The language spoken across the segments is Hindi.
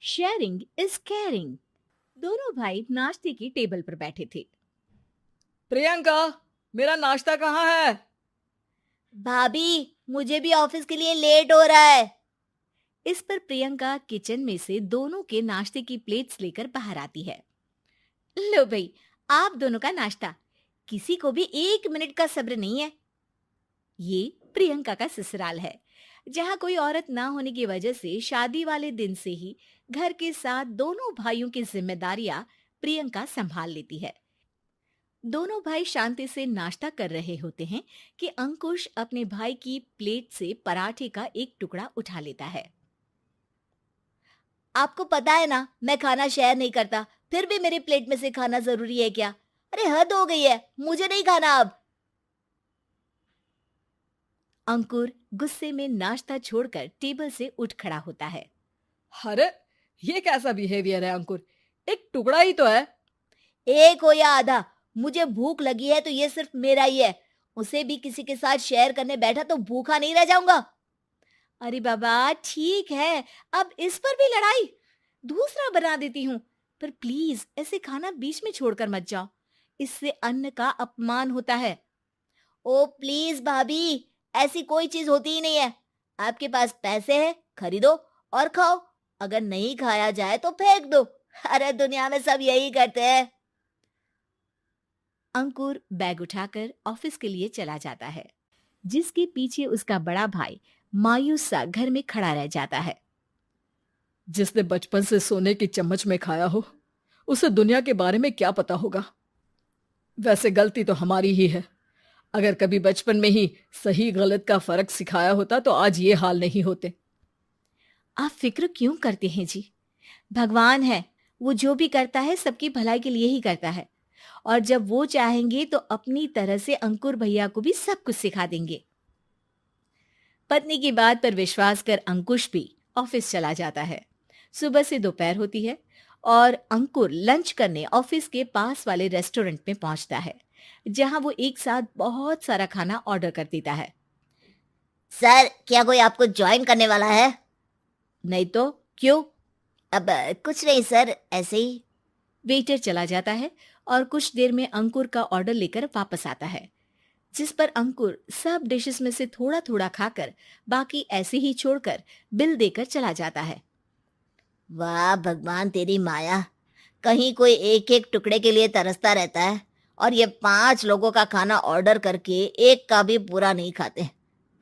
Sharing is caring. दोनों भाई नाश्ते की टेबल पर बैठे थे। प्रियंका, मेरा नाश्ता कहाँ है? भाभी, मुझे भी ऑफिस के लिए लेट हो रहा है। इस पर प्रियंका किचन में से दोनों के नाश्ते की प्लेट्स लेकर बाहर आती है। लो भाई, आप दोनों का नाश्ता। किसी को भी 1 मिनट का सब्र नहीं है। ये प्रियंका का ससुराल है, जहाँ कोई औरत ना होने की वजह से शादी वाले दिन से ही घर के साथ दोनों भाइयों की जिम्मेदारियां प्रियंका संभाल लेती है। दोनों भाई शांति से नाश्ता कर रहे होते हैं कि अंकुश अपने भाई की प्लेट से पराठे का एक टुकड़ा उठा लेता है। आपको पता है ना, मैं खाना शेयर नहीं करता, फिर भी मेरी प्लेट में से खाना जरूरी है क्या? अरे हद हो गई है, मुझे नहीं खाना अब। अंकुर गुस्से में नाश्ता छोड़कर टेबल से उठ खड़ा होता है। अरे, ये कैसा बिहेवियर है अंकुर? एक टुकड़ा ही तो है। एक हो या आधा, मुझे भूख लगी है तो ये सिर्फ मेरा ही है। उसे भी किसी के साथ शेयर करने बैठा तो भूखा नहीं रह जाऊंगा। अरे बाबा ठीक है, अब इस पर भी लड़ाई। दूसरा बना देती हूँ, पर प्लीज ऐसे खाना बीच में छोड़कर मत जाओ। इससे अन्न का अपमान होता है। ओ प्लीज भाभी, ऐसी कोई चीज होती ही नहीं है। आपके पास पैसे हैं, खरीदो और खाओ। अगर नहीं खाया जाए तो फेंक दो। अरे दुनिया में सब यही करते हैं। अंकुर बैग उठाकर ऑफिस के लिए चला जाता है, जिसके पीछे उसका बड़ा भाई मायूस सा घर में खड़ा रह जाता है। जिसने बचपन से सोने की चम्मच में खाया हो, उसे दुनिया के बारे में क्या पता होगा। वैसे गलती तो हमारी ही है। अगर कभी बचपन में ही सही गलत का फर्क सिखाया होता तो आज ये हाल नहीं होते। आप फिक्र क्यों करते हैं जी? भगवान है, वो जो भी करता है सबकी भलाई के लिए ही करता है। और जब वो चाहेंगे तो अपनी तरह से अंकुर भैया को भी सब कुछ सिखा देंगे। पत्नी की बात पर विश्वास कर अंकुश भी ऑफिस चला जाता है। सुबह से दोपहर होती है और अंकुर लंच करने ऑफिस के पास वाले रेस्टोरेंट में पहुंचता है, जहां वो एक साथ बहुत सारा खाना ऑर्डर कर देता है। सर, क्या कोई आपको ज्वाइन करने वाला है? नहीं तो क्यों? अब कुछ नहीं सर, ऐसे ही। वेटर चला जाता है और कुछ देर में अंकुर का ऑर्डर लेकर वापस आता है, जिस पर अंकुर सब डिशेस में से थोड़ा थोड़ा खाकर बाकी ऐसे ही छोड़कर बिल देकर चला जाता है। वाह भगवान, तेरी माया। कहीं कोई एक एक टुकड़े के लिए तरसता रहता है और ये 5 लोगों का खाना ऑर्डर करके एक का भी पूरा नहीं खाते।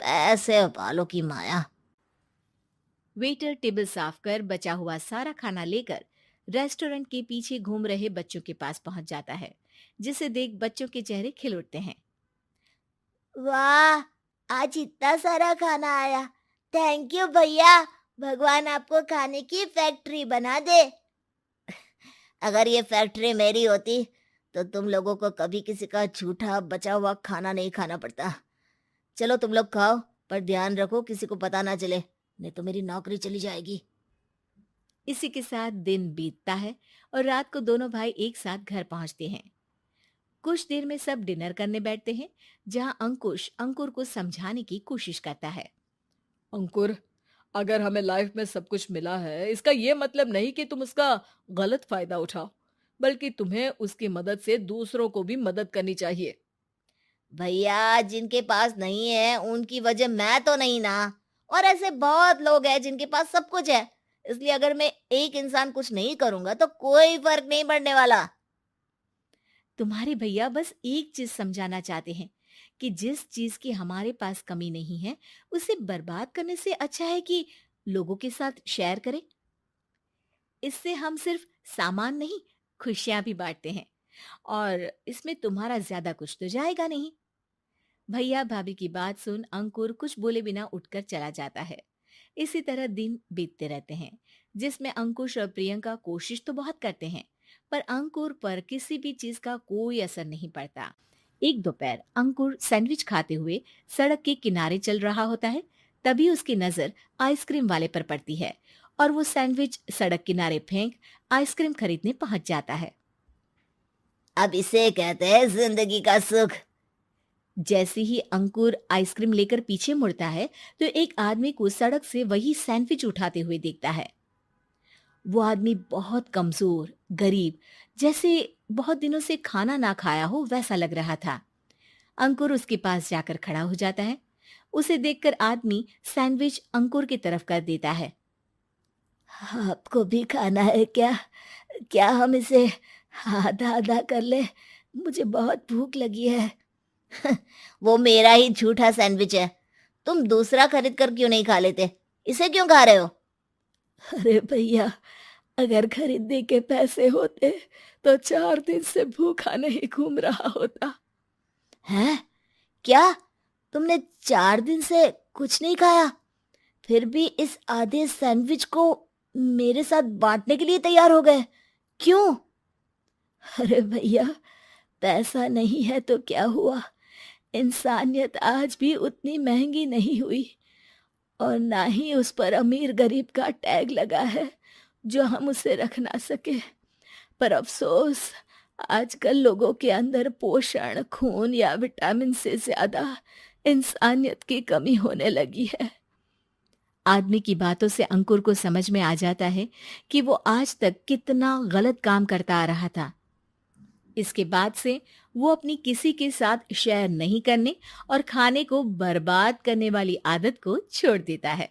पैसे वालों की माया। वेटर टेबल साफ कर बचा हुआ सारा खाना लेकर रेस्टोरेंट के पीछे घूम रहे बच्चों के पास पहुंच जाता है, जिसे देख बच्चों के चेहरे खिल उठते हैं। वाह, आज इतना सारा खाना आया। थैंक यू भैया। भगवान आपको खाने की फैक्ट्री बना दे। अगर ये फैक्ट्री मेरी होती तो तुम लोगों को कभी किसी का झूठा बचा हुआ खाना नहीं खाना पड़ता। चलो तुम लोग खाओ, पर ध्यान रखो किसी को पता ना चले, नहीं तो मेरी नौकरी चली जाएगी। इसी के साथ दिन बीतता है और रात को दोनों भाई एक साथ घर पहुंचते हैं। कुछ देर में सब डिनर करने बैठते हैं, जहां अंकुश अंकुर को समझाने की कोशिश करता है। अंकुर, अगर हमें लाइफ में सब कुछ मिला है, इसका ये मतलब नहीं कि तुम उसका गलत फायदा उठाओ, बल्कि तुम्हें उसकी मदद से दूसरों को भी मदद करनी चाहिए। भैया, जिनके पास नहीं है उनकी वजह मैं तो नहीं ना। और ऐसे बहुत लोग हैं जिनके पास सब कुछ है। इसलिए अगर मैं एक इंसान कुछ नहीं करूंगा तो कोई फर्क नहीं पड़ने वाला। तुम्हारे भैया बस एक चीज समझाना चाहते हैं कि जिस चीज की हमारे पास कमी नहीं है, उसे बर्बाद करने से अच्छा है कि लोगों के साथ शेयर करें। इससे हम सिर्फ सामान नहीं, खुशियां भी बांटते हैं, और इसमें तुम्हारा ज्यादा कुछ तो जाएगा नहीं। भैया भाभी की बात सुन अंकुर कुछ बोले बिना उठकर चला जाता है। इसी तरह दिन बीतते रहते हैं, जिसमें अंकुश और प्रियंका कोशिश तो बहुत करते हैं, पर अंकुर पर किसी भी चीज का कोई असर नहीं पड़ता। एक दोपहर अंकुर सैंडविच खाते हुए सड़क के किनारे चल रहा होता है। तभी उसकी नजर आइसक्रीम वाले पर पड़ती है और वो सैंडविच सड़क किनारे फेंक आइसक्रीम खरीदने पहुंच जाता है। अब इसे कहते हैं जिंदगी का सुख। जैसे ही अंकुर आइसक्रीम लेकर पीछे मुड़ता है, तो एक आदमी को सड़क से वही सैंडविच उठाते हुए देखता है। वो आदमी बहुत कमजोर, गरीब, जैसे बहुत दिनों से खाना ना खाया हो वैसा लग रहा था। अंकुर उसके पास जाकर खड़ा हो जाता है। उसे देखकर आदमी सैंडविच अंकुर की तरफ कर देता है। आपको भी खाना है क्या? क्या हम इसे आधा आधा कर ले? मुझे बहुत भूख लगी है। वो मेरा ही झूठा सैंडविच है। तुम दूसरा खरीद कर क्यों नहीं खा लेते? इसे क्यों खा रहे हो? अरे भैया, अगर खरीदने के पैसे होते तो 4 दिन से भूखा नहीं घूम रहा होता। हैं? क्या? तुमने 4 दिन से कुछ नहीं खाया, फिर भी इस आधे सैंडविच को मेरे साथ बांटने के लिए तैयार हो गए? क्यों? अरे भैया, पैसा नहीं है तो क्या हुआ, इंसानियत आज भी उतनी महंगी नहीं हुई, और ना ही उस पर अमीर गरीब का टैग लगा है जो हम उसे रख ना सके। पर अफसोस, आजकल लोगों के अंदर पोषण, खून या विटामिन से ज्यादा इंसानियत की कमी होने लगी है। आदमी की बातों से अंकुर को समझ में आ जाता है कि वो आज तक कितना गलत काम करता आ रहा था। इसके बाद से वो अपनी किसी के साथ शेयर नहीं करने और खाने को बर्बाद करने वाली आदत को छोड़ देता है।